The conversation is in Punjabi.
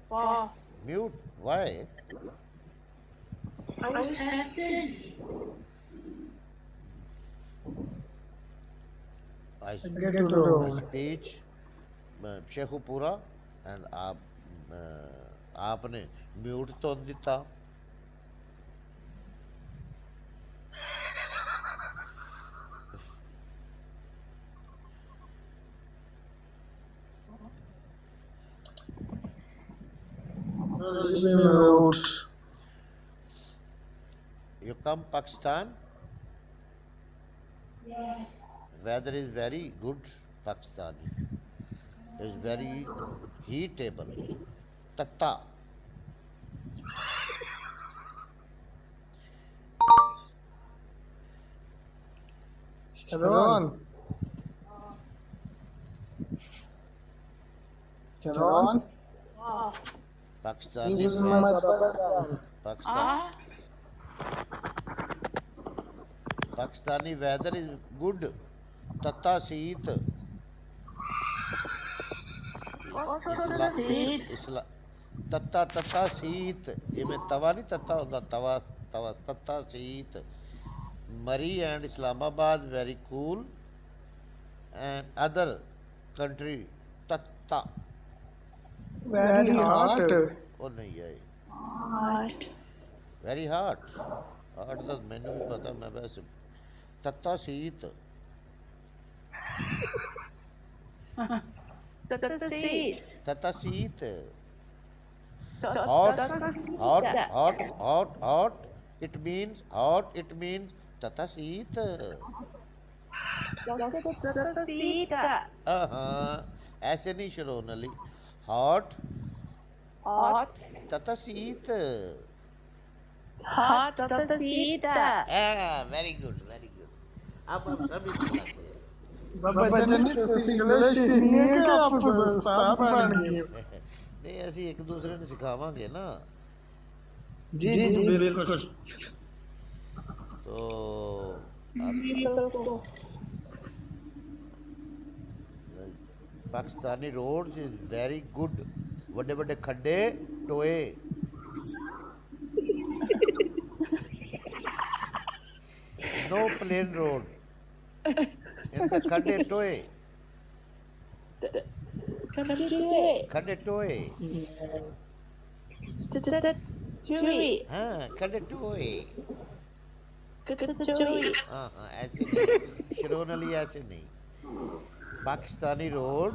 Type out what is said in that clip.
Wow. Mute. Why? I was absent. I Get to know. speech Sheikhupura and آپ نے میوٹ تو دیتا. You come Pakistan? Yeah. Weather is very good. Pakistani is very heatable. Tatta. Cameron. Cameron. Wow. Pakistani. This is my brother. Pakistan. Pakistani weather is good. Tatta seat. تتا سیت میں توا نہیں تتا ہوتا توا توا تتا سیت. مری and Islamabad very cool and other country تتا Very hot. وہ نہیں ہے Hot. Very hot. ہارٹ تو مینو بھی پتا میں ویسے تتا سیت. The seat. تتا سیت. Hot. Hot. It means hot. It means tata seat. The seat. ایسے نہیں شروع علی. Hot. Hot. Tata seat. Hot. The seat. Very good. Very good. اب آپ سبھی چلاتے ہیں. بابا جنت انگلش نہیں ہے کہ آپ استاد بن گئے. نہیں ایسی ایک دوسرے نے سکھاواں گے نا. جی جی بالکل. تو Pakistani roads is very good. بڑے بڑے کھڈے ٹوئے. نو پلین روڈ ان دا کھڈے ٹوئے. کھڈے ٹوئے. ہاں کھڈے ٹوئے. ہاں ایسے نہیں شرون علی ایسے نہیں. پاکستانی روڈ